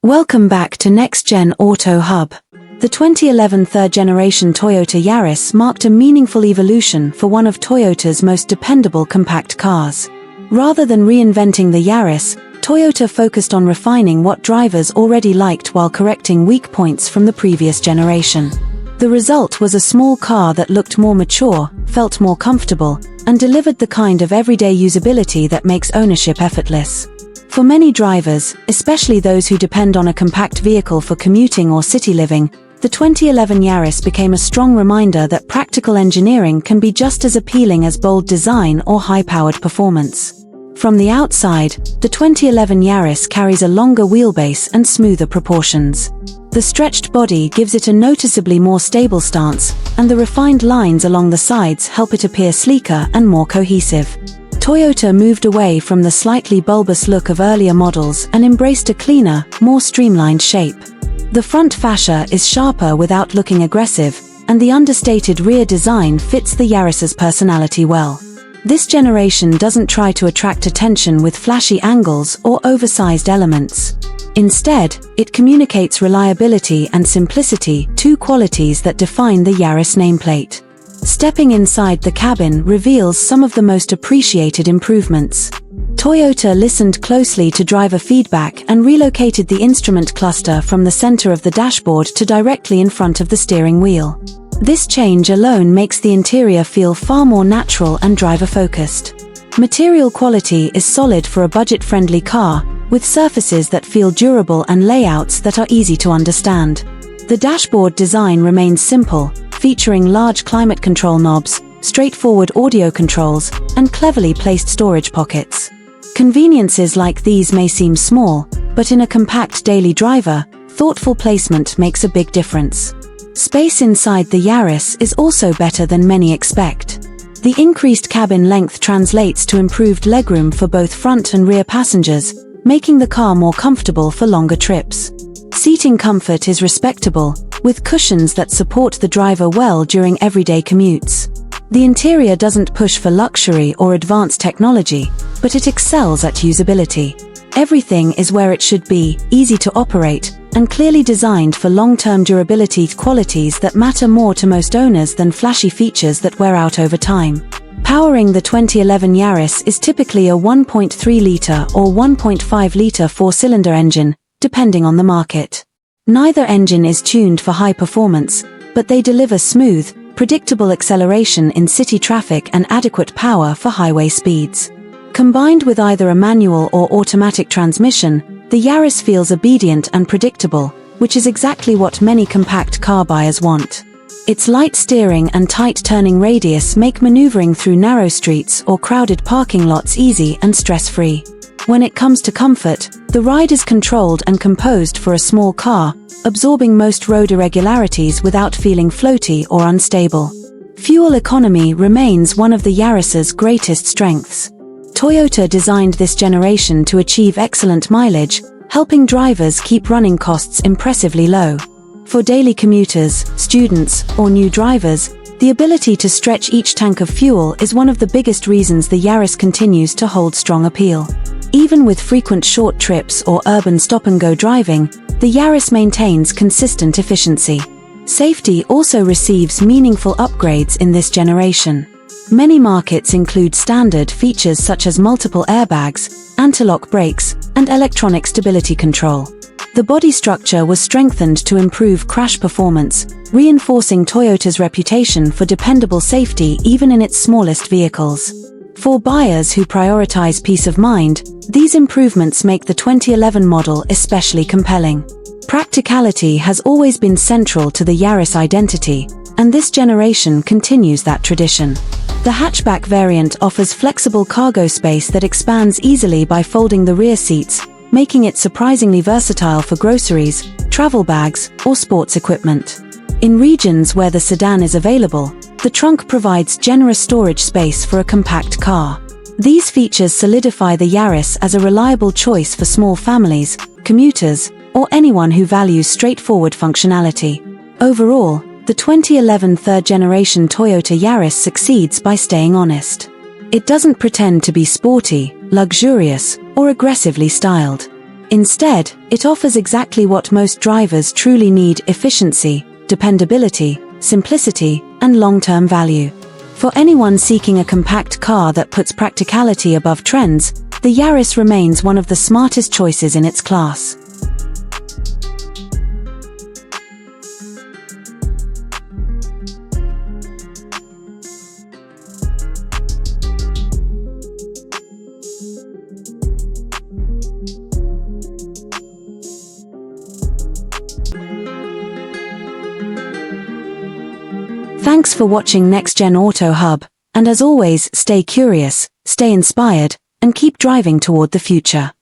Welcome back to Next Gen Auto Hub. The 2011 third-generation Toyota Yaris marked a meaningful evolution for one of Toyota's most dependable compact cars. Rather than reinventing the Yaris, Toyota focused on refining what drivers already liked while correcting weak points from the previous generation. The result was a small car that looked more mature, felt more comfortable, and delivered the kind of everyday usability that makes ownership effortless. For many drivers, especially those who depend on a compact vehicle for commuting or city living, the 2011 Yaris became a strong reminder that practical engineering can be just as appealing as bold design or high-powered performance. From the outside, the 2011 Yaris carries a longer wheelbase and smoother proportions. The stretched body gives it a noticeably more stable stance, and the refined lines along the sides help it appear sleeker and more cohesive. Toyota moved away from the slightly bulbous look of earlier models and embraced a cleaner, more streamlined shape. The front fascia is sharper without looking aggressive, and the understated rear design fits the Yaris's personality well. This generation doesn't try to attract attention with flashy angles or oversized elements. Instead, it communicates reliability and simplicity, two qualities that define the Yaris nameplate. Stepping inside the cabin reveals some of the most appreciated improvements. Toyota listened closely to driver feedback and relocated the instrument cluster from the center of the dashboard to directly in front of the steering wheel. This change alone makes the interior feel far more natural and driver-focused. Material quality is solid for a budget-friendly car, with surfaces that feel durable and layouts that are easy to understand. The dashboard design remains simple, featuring large climate control knobs, straightforward audio controls, and cleverly placed storage pockets. Conveniences like these may seem small, but in a compact daily driver, thoughtful placement makes a big difference. Space inside the Yaris is also better than many expect. The increased cabin length translates to improved legroom for both front and rear passengers, making the car more comfortable for longer trips. Seating comfort is respectable, with cushions that support the driver well during everyday commutes. The interior doesn't push for luxury or advanced technology, but it excels at usability. Everything is where it should be, easy to operate, and clearly designed for long-term durability qualities that matter more to most owners than flashy features that wear out over time. Powering the 2011 Yaris is typically a 1.3-liter or 1.5-liter four-cylinder engine, depending on the market. Neither engine is tuned for high performance, but they deliver smooth, predictable acceleration in city traffic and adequate power for highway speeds. Combined with either a manual or automatic transmission, the Yaris feels obedient and predictable, which is exactly what many compact car buyers want. Its light steering and tight turning radius make maneuvering through narrow streets or crowded parking lots easy and stress-free. When it comes to comfort, the ride is controlled and composed for a small car, absorbing most road irregularities without feeling floaty or unstable. Fuel economy remains one of the Yaris's greatest strengths. Toyota designed this generation to achieve excellent mileage, helping drivers keep running costs impressively low. For daily commuters, students, or new drivers, the ability to stretch each tank of fuel is one of the biggest reasons the Yaris continues to hold strong appeal. Even with frequent short trips or urban stop-and-go driving, the Yaris maintains consistent efficiency. Safety also receives meaningful upgrades in this generation. Many markets include standard features such as multiple airbags, anti-lock brakes, and electronic stability control. The body structure was strengthened to improve crash performance, reinforcing Toyota's reputation for dependable safety even in its smallest vehicles. For buyers who prioritize peace of mind, these improvements make the 2011 model especially compelling. Practicality has always been central to the Yaris identity, and this generation continues that tradition. The hatchback variant offers flexible cargo space that expands easily by folding the rear seats, making it surprisingly versatile for groceries, travel bags, or sports equipment. In regions where the sedan is available, the trunk provides generous storage space for a compact car. These features solidify the Yaris as a reliable choice for small families, commuters, or anyone who values straightforward functionality. Overall, the 2011 third-generation Toyota Yaris succeeds by staying honest. It doesn't pretend to be sporty, luxurious, or aggressively styled. Instead, it offers exactly what most drivers truly need: efficiency, dependability, simplicity, and long-term value. For anyone seeking a compact car that puts practicality above trends, the Yaris remains one of the smartest choices in its class. Thanks for watching Next Gen Auto Hub, and as always, stay curious, stay inspired, and keep driving toward the future.